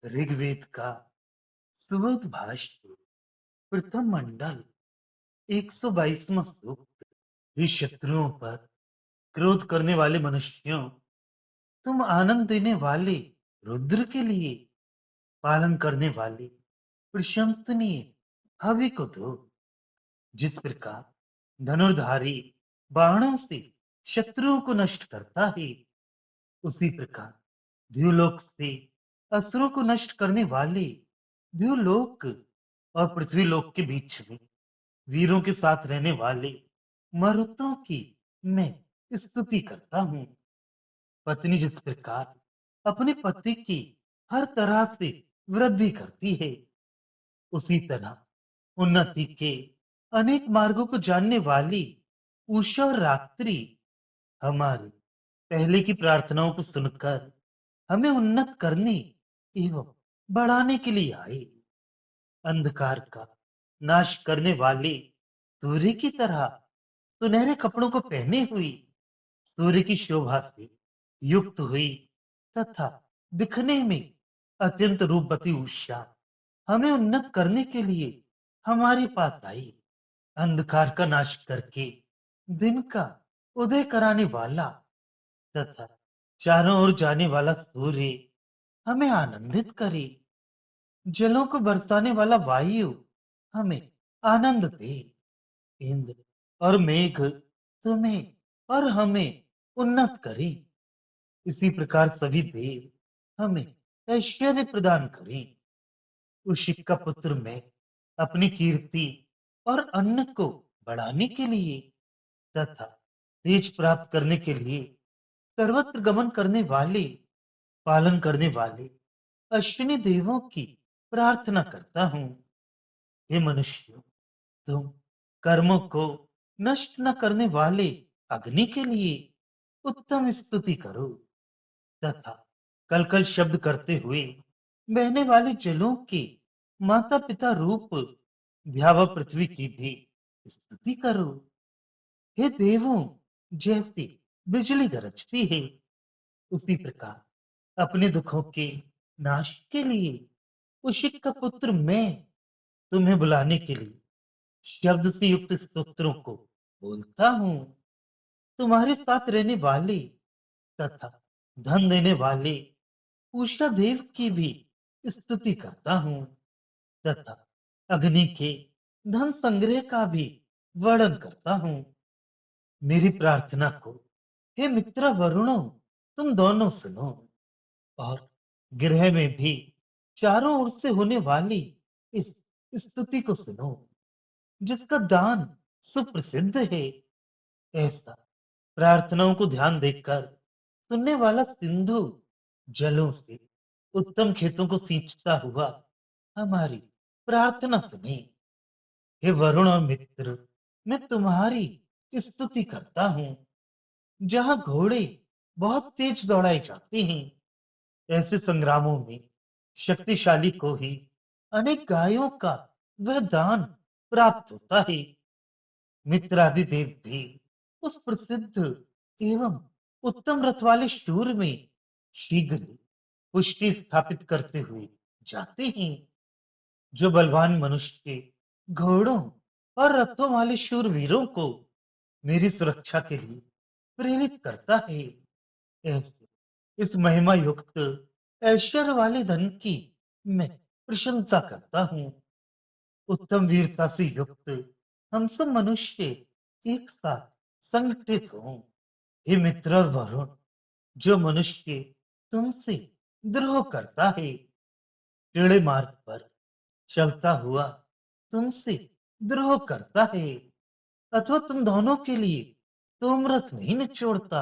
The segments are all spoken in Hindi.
ऋग्वेद का सुबोध भाष्य प्रथम मंडल 122वां सूक्त। हे शत्रुओं पर क्रोध करने वाले मनुष्यों, तुम आनंद देने वाले रुद्र के लिए पालन करने वाले प्रशंसनीय हवि को दो। जिस प्रकार धनुर्धारी बाणों से शत्रुओं को नष्ट करता है, उसी प्रकार द्युलोक से असुरों को नष्ट करने वाले द्युलोक और पृथ्वीलोक के बीच में वीरों के साथ रहने वाले मरुतों की मैं स्तुति करता हूँ। पत्नी जिस प्रकार अपने पति की हर तरह से वृद्धि करती है, उसी तरह उन्नति के अनेक मार्गों को जानने वाली उषा और रात्रि हमारी पहले की प्रार्थनाओं को सुनकर हमें उन्नत करने एवं बढ़ाने के लिए आए। अंधकार का नाश करने वाले सूर्य की तरह सुनहरे कपड़ों को पहने हुई, सूर्य की शोभा से युक्त हुई तथा दिखने में अत्यंत रूपवती उषा हमें उन्नत करने के लिए हमारे पास आई। अंधकार का नाश करके दिन का उदय कराने वाला तथा चारों ओर जाने वाला सूर्य हमें आनंदित करे। जलों को बरसाने वाला वायु हमें आनंद दे। इंद्र और मेघ तुम्हें और हमें उन्नत करे। इसी प्रकार सभी देव हमें ऐश्वर्य प्रदान करें। उशिक का पुत्र मैं अपनी कीर्ति और अन्न को बढ़ाने के लिए तथा तेज प्राप्त करने के लिए सर्वत्र गमन करने वाले, पालन करने वाले अश्विनी देवों की प्रार्थना करता हूँ। हे मनुष्यों, तुम कर्मों को नष्ट न करने वाले अग्नि के लिए उत्तम स्तुति करो तथा कलकल शब्द करते हुए बहने वाले जलों के माता पिता रूप द्यावा पृथ्वी की भी स्तुति करो। हे देवों, जैसे बिजली गरजती है, उसी प्रकार अपने दुखों के नाश के लिए उशिक का पुत्र मैं तुम्हें बुलाने के लिए शब्द से युक्त स्तोत्रों को बोलता हूँ। तुम्हारे साथ रहने वाले तथा धन देने वाले उषा देव की भी स्तुति करता हूँ तथा अग्नि के धन संग्रह का भी वर्णन करता हूँ। मेरी प्रार्थना को हे मित्र वरुणों, तुम दोनों सुनो और गृह में भी चारों ओर से होने वाली इस स्तुति को सुनो, जिसका दान सुप्रसिद्ध है। ऐसा प्रार्थनाओं को ध्यान देकर सुनने वाला सिंधु जलों से उत्तम खेतों को सींचता हुआ हमारी प्रार्थना सुने। हे वरुण और मित्र, मैं तुम्हारी स्तुति करता हूँ। जहां घोड़े बहुत तेज दौड़ाए जाते हैं, ऐसे संग्रामों में शक्तिशाली को ही अनेक गायों का वह दान प्राप्त होता है। मित्रादि देव भी उस प्रसिद्ध एवं उत्तम रथ वाले शूर में शीघ्र पुष्टि स्थापित करते हुए जाते हैं। जो बलवान मनुष्य घोड़ों और रथों वाले शूरवीरों को मेरी सुरक्षा के लिए प्रेरित करता है, ऐसे इस महिमा युक्त ऐश्वर्य वाले धन की मैं प्रशंसा करता हूँ। उत्तम वीरता से युक्त हम सब मनुष्य एक साथ संगठित हों। हे मित्र और वरुण, जो मनुष्य तुमसे द्रोह करता है, टेढ़े मार्ग पर चलता हुआ तुमसे द्रोह करता है अथवा तुम दोनों के लिए तोमरस नहीं निचोड़ता,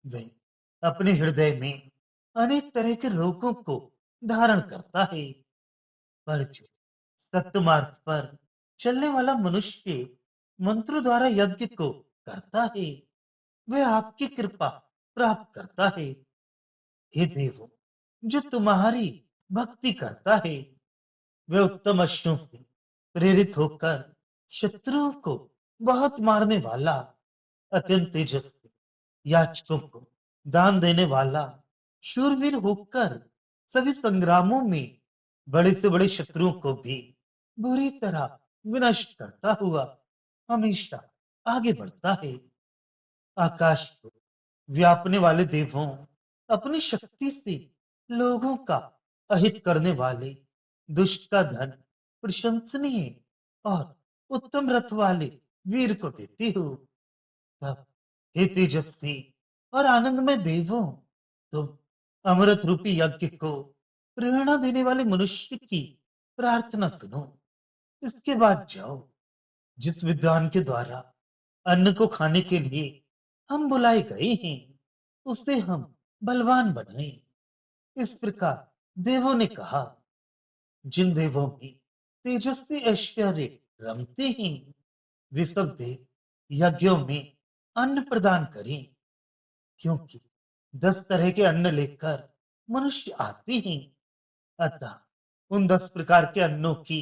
वह अपने हृदय में अनेक तरह के रोगों को धारण करता है। पर जो सत्य मार्ग पर चलने वाला मनुष्य मंत्रों द्वारा यज्ञ को करता है, वह आपकी कृपा प्राप्त करता है। हे देवों, जो तुम्हारी भक्ति करता है, वह उत्तम अश्वों से प्रेरित होकर शत्रुओं को बहुत मारने वाला, अत्यंत तेजस्वी याचकों को दान देने वाला शूरवीर होकर सभी संग्रामों में बड़े से बड़े शत्रुओं को भी बुरी तरह विनष्ट करता हुआ हमेशा आगे बढ़ता है। आकाश को व्यापने वाले देवों, अपनी शक्ति से लोगों का अहित करने वाले दुष्ट का धन प्रशंसनीय और उत्तम रथ वाले वीर को देती हो। तब हे तेजस्वी और आनंदमय देवों, तुम अमृत रूपी यज्ञ को प्रेरणा देने वाले मनुष्य की प्रार्थना सुनो। इसके बाद जाओ, जिस विद्वान के द्वारा अन्न को खाने के लिए हम बुलाए गए हैं, उसे हम बलवान बनाए। इस प्रकार देवों ने कहा। जिन देवों में तेजस्वी ऐश्वर्य रमते हैं, वे सब देव यज्ञों में अन्न प्रदान करें, क्योंकि 10 तरह के अन्न लेकर मनुष्य आते हैं। अतः उन 10 प्रकार के अन्नों की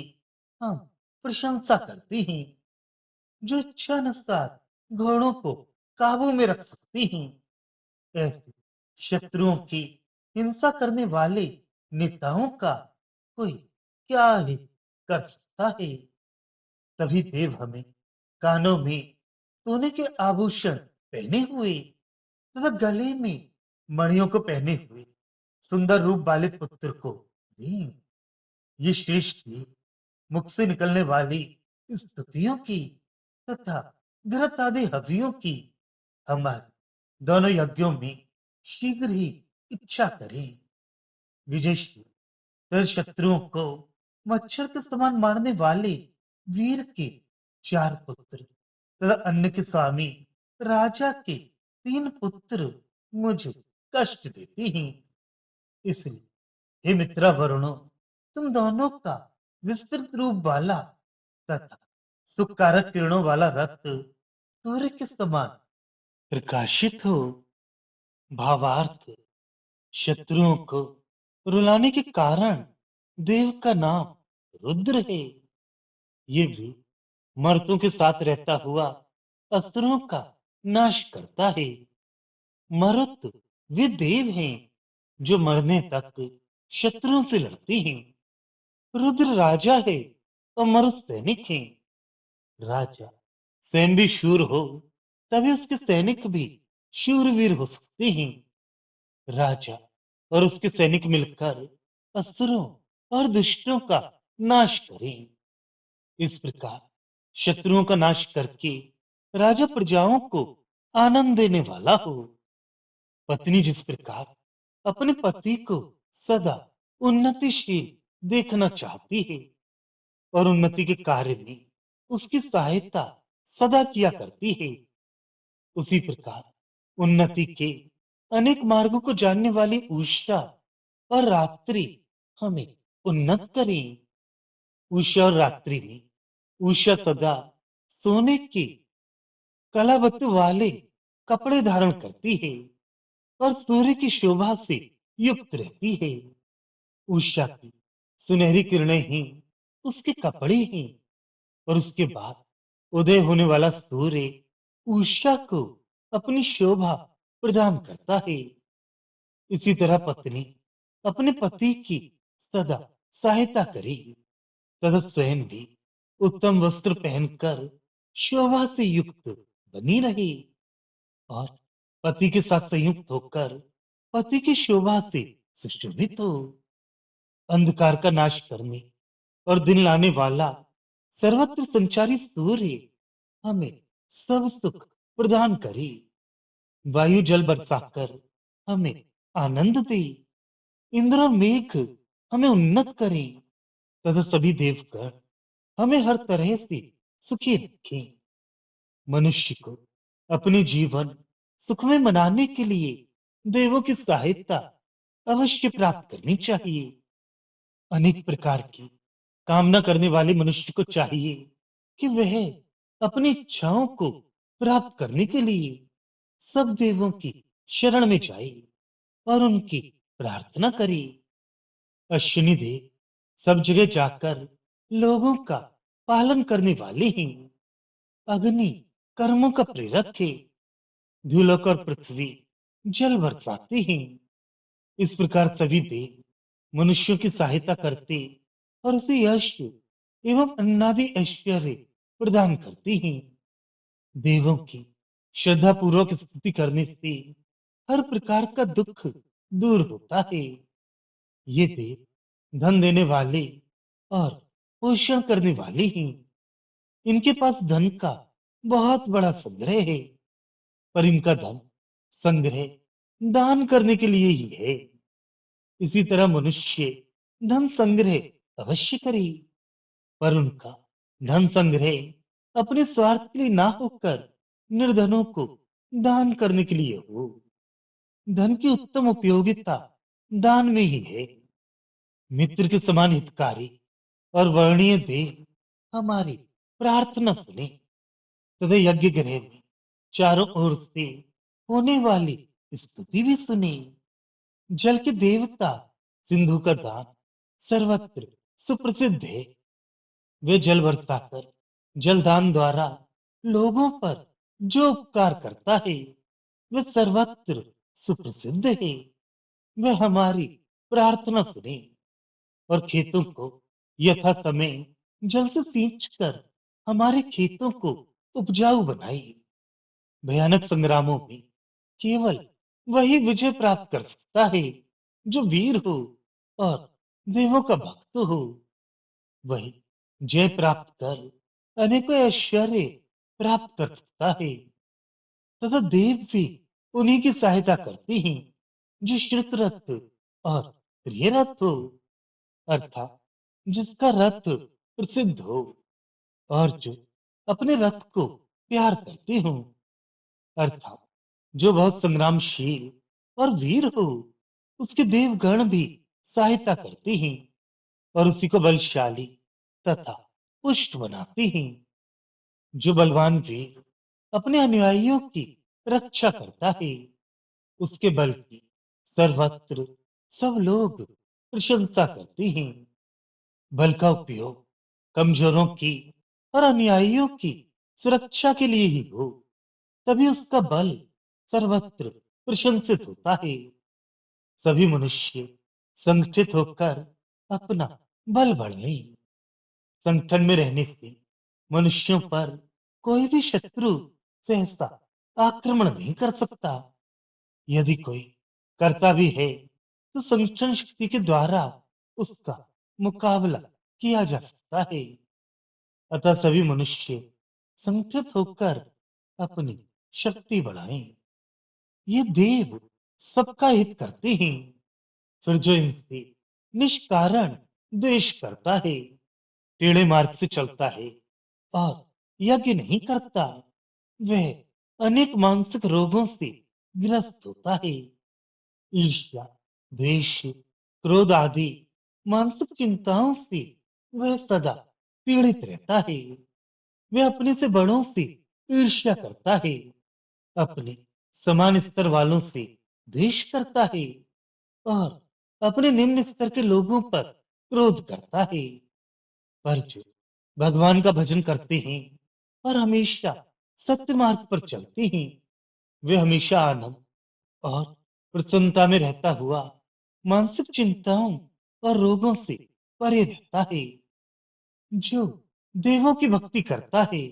हम प्रशंसा करते हैं, जो इच्छानुसार घोड़ों को काबू में रख सकते हैं। ऐसे शत्रुओं की हिंसा करने वाले नेताओं का कोई क्या ही कर सकता है। तभी देव हमें कानों में सोने के आभूषण पहने हुए तथा गले में मणियों को पहने हुए सुंदर रूप वाले पुत्र को दें। ये श्रेष्ठ ही मुख से निकलने वाली स्तुतियों की तथा घृत आदि हवियों की हमारे दोनों यज्ञों में शीघ्र ही इच्छा करें। विजयश्री फिर शत्रुओं को मच्छर के समान मारने वाले वीर के 4 पुत्र तथा अन्न के स्वामी राजा के 3 पुत्र मुझे कष्ट देते हैं। इसलिए हे मित्रा वरुणो, तुम दोनों का विस्तृत रूप वाला तथा सुखकारक किरणों वाला रथ सूर्य के समान प्रकाशित हो। भावार्थ, शत्रुओं को रुलाने के कारण देव का नाम रुद्र है। ये भी मर्तों के साथ रहता हुआ असुरों का नाश करता है। मरुत वे देव हैं जो मरने तक शत्रुओं से लड़ते हैं। रुद्र राजा है और मरुत सैनिक हैं। राजा स्वयं भी शूर हो, तभी उसके सैनिक भी शूरवीर हो सकते हैं। राजा और उसके सैनिक मिलकर असुरों और दुष्टों का नाश करें। इस प्रकार शत्रुओं का नाश करके राजा प्रजाओं को आनंद देने वाला हो। पत्नी जिस प्रकार अपने पति को सदा उन्नतिशील देखना चाहती है और उन्नति के कार्य में उसकी सहायता सदा किया करती है, उसी प्रकार उन्नति के अनेक मार्गों को जानने वाली उषा और रात्रि हमें उन्नत करें। उषा और रात्रि में उषा सदा सोने के कलावत वाले कपड़े धारण करती है और सूर्य की शोभा से युक्त रहती है। उषा की सुनहरी किरणें ही उसके कपड़े हैं और उसके बाद उदय होने वाला सूर्य उषा को अपनी शोभा प्रदान करता है। इसी तरह पत्नी अपने पति की सदा सहायता करे तथा स्वयं भी उत्तम वस्त्र पहनकर शोभा से युक्त बनी रहे और पति के साथ संयुक्त होकर पति की शोभा से सुशोभित हो। अंधकार का नाश करने और दिन लाने वाला सर्वत्र संचारी सूर्य हमें सब सुख प्रदान करे। वायु जल बरसाकर हमें आनंद दे। इंद्र और मेघ हमें उन्नत करें तथा सभी देवगण हमें हर तरह से सुखी रखें। मनुष्य को अपने जीवन सुखमय बनाने के लिए देवों की सहायता अवश्य प्राप्त करनी चाहिए। अनेक प्रकार की कामना करने वाले मनुष्य को चाहिए कि वह अपनी इच्छाओं को प्राप्त करने के लिए सब देवों की शरण में जाए और उनकी प्रार्थना करे। अश्विनी देव सब जगह जाकर लोगों का पालन करने वाले हैं। अग्नि कर्मों का प्रेरक है। धूलोक और पृथ्वी जल बरसाते हैं। इस प्रकार सभी देव मनुष्यों की सहायता करती और उसे यश एवं अन्नादि ऐश्वर्य प्रदान करती हैं। देवों की श्रद्धा पूर्वक स्तुति करने से हर प्रकार का दुख दूर होता है। ये देव धन देने वाले और पोषण करने वाले हैं। इनके पास धन का बहुत बड़ा संग्रह है, पर इनका धन संग्रह दान करने के लिए ही है। इसी तरह मनुष्य धन संग्रह अवश्य करे, पर उनका धन संग्रह अपने स्वार्थ के लिए ना होकर निर्धनों को दान करने के लिए हो। धन की उत्तम उपयोगिता दान में ही है। मित्र के समान हितकारी और वर्णीय देव हमारी प्रार्थना सुने तथा यज्ञ गृह में चारों ओर से होने वाली स्तुति भी सुने। जल के देवता सिंधु का दान सर्वत्र सुप्रसिद्ध है। वे जल बरसाकर जलदान द्वारा लोगों पर जो उपकार करता है वह सर्वत्र सुप्रसिद्ध है। वह हमारी प्रार्थना सुने और खेतों को यथा समय जल से सींच कर हमारे खेतों को उपजाऊ बनाए। भयानक संग्रामों में केवल वही विजय प्राप्त कर सकता है जो वीर हो और देवों का भक्त हो। वही जय प्राप्त कर अनेकों ऐश्वर्य प्राप्त कर सकता है तथा देव भी उन्हीं की सहायता करते हैं जो श्रुत रथ और प्रिय रथ हो, अर्थात जिसका रथ प्रसिद्ध हो और जो अपने रथ को प्यार करते हो, अर्थात जो बहुत संग्रामशील और वीर हो। उसके देवगण भी सहायता करते हैं और उसी को बलशाली तथा पुष्ट बनाते हैं। जो बलवान वीर अपने अनुयायियों की रक्षा करता है, उसके बल की सर्वत्र सब लोग प्रशंसा करते हैं। बल का उपयोग कमजोरों की और अनुयायियों की सुरक्षा के लिए ही हो, तभी उसका बल सर्वत्र प्रशंसित होता है। सभी मनुष्य संगठित होकर अपना बल बढ़ाएं। संगठन में रहने से मनुष्यों पर कोई भी शत्रु सहसा आक्रमण नहीं कर सकता। यदि कोई करता भी है तो संगठन शक्ति के द्वारा उसका मुकाबला किया जा सकता है। अतः सभी मनुष्य संगठित होकर अपनी शक्ति बढ़ाएं। ये देव सबका हित करते हैं। फिर जो इनसे निष्कारण द्वेष करता है, टेढ़े मार्ग से चलता है और यज्ञ नहीं करता, वह अनेक मानसिक रोगों से ग्रस्त होता है। ईर्ष्या, द्वेष, क्रोध आदि मानसिक चिंताओं से वह सदा पीड़ित रहता है। वह अपने से बड़ों से ईर्ष्या करता है, अपने समान स्तर वालों से द्वेष करता है और अपने निम्न स्तर के लोगों पर क्रोध करता है। पर जो भगवान का भजन करते हैं और हमेशा सत्य मार्ग पर चलते हैं, वे हमेशा आनंद और प्रसन्नता में रहता हुआ मानसिक चिंताओं और रोगों से परे रहता है। जो देवों की भक्ति करता है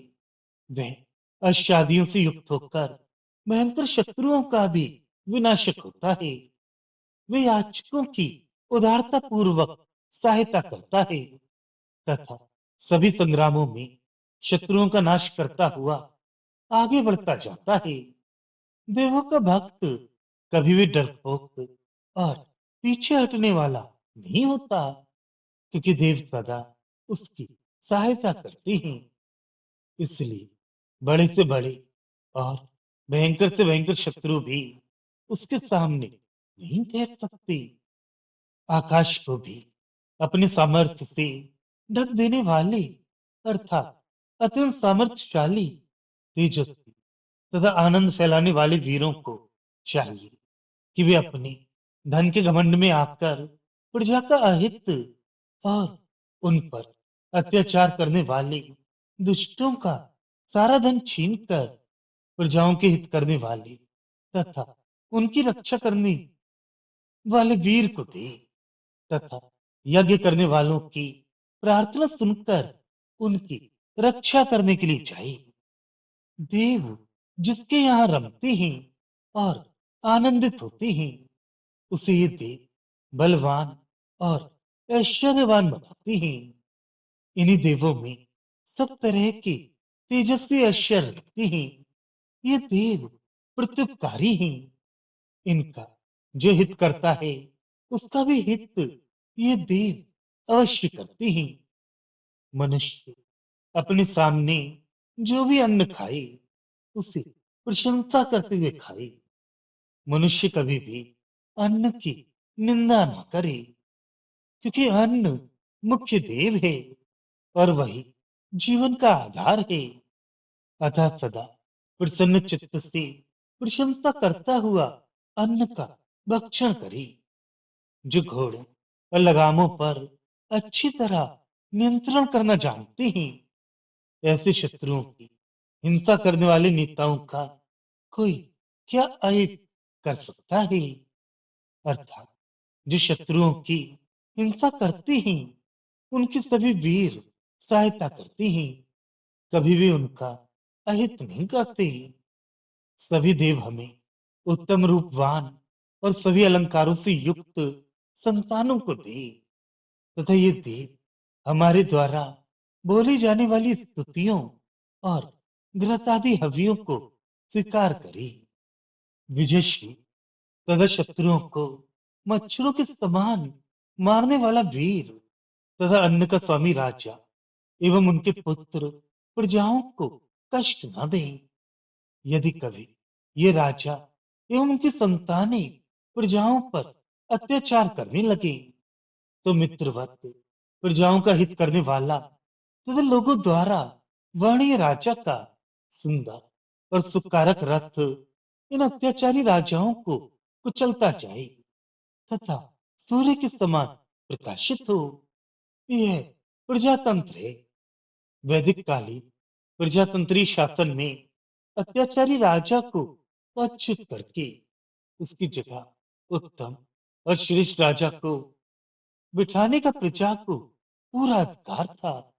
वह अष्टादियों से युक्त होकर भयंकर शत्रुओं का भी विनाशक होता है। वे याचकों की उदारता पूर्वक सहायता करता है तथा सभी संग्रामों में शत्रुओं का नाश करता हुआ आगे बढ़ता जाता है। देवों का भक्त कभी भी डरपोक और पीछे हटने वाला नहीं होता, क्योंकि देव सदा उसकी सहायता करते हैं। इसलिए बड़े से बड़े और भयंकर से भयंकर शत्रु भी उसके सामने नहीं ठहर सकते। आकाश को भी अपने सामर्थ्य से ढक देने वाले, अर्थात अत्यंत सामर्थ्यशाली, तेजस्वी तथा आनंद फैलाने वाले वीरों को चाहिए कि वे अपने धन के घमंड में आकर प्रजा का अहित और उन पर अत्याचार करने वाले दुष्टों का सारा धन छीनकर प्रजाओं के हित करने वाले तथा उनकी रक्षा करने वाले वीर को दे। तथा यज्ञ करने वालों की प्रार्थना सुनकर उनकी रक्षा करने के लिए जाए। देव जिसके यहाँ रमते हैं और आनंदित होते हैं, उसे ये देव बलवान और ऐश्वर्यवान बनाते हैं। इन्हीं देवों में सब तरह के तेजस्वी ऐश्वर्य रहते हैं। ये देव प्रत्युपकारी हैं। इनका जो हित करता है, उसका भी हित ये देव अवश्य करते हैं। मनुष्य अपने सामने जो भी अन्न खाए, उसे प्रशंसा करते हुए खाए। मनुष्य कभी भी अन्न की निंदा न करे, क्योंकि अन्न मुख्य देव है और वही जीवन का आधार है। अतः सदा प्रसन्न चित्त से प्रशंसा करता हुआ अन्न का भक्षण करे। जो घोड़ों और लगामों पर अच्छी तरह नियंत्रण करना जानते हैं, ऐसे शत्रुओं की हिंसा करने वाले नेताओं का कोई क्या अहित कर सकता है। अर्थात जो शत्रुओं की हिंसा करते हैं, उनके सभी वीर सहायता करते हैं, कभी भी उनका अहित नहीं करते। सभी देव हमें उत्तम रूपवान और सभी अलंकारों से युक्त संतानों को दे, तथा ये देव हमारे द्वारा बोली जाने वाली स्तुतियों और घृतादि हवियों को स्वीकार करे। विजयश्री तथा शत्रुओं को मच्छरों के समान मारने वाला वीर तथा अन्न का स्वामी राजा एवं उनके पुत्र प्रजाओं को कष्ट न दे। यदि कभी ये राजा एवं उनकी संतानें प्रजाओं पर अत्याचार करने लगे, तो मित्रवत प्रजाओं का हित करने वाला तथा लोगों द्वारा वर्णीय राजा का सुंदर और सुकारक रथ इन अत्याचारी राजाओं को कुचलता जाए तथा सूर्य के समान प्रकाशित हो। यह प्रजातंत्र है। वैदिक कालीन प्रजातंत्री शासन में अत्याचारी राजा को पदच्युत करके उसकी जगह उत्तम और श्रेष्ठ राजा को बिठाने का प्रजा को पूरा अधिकार था।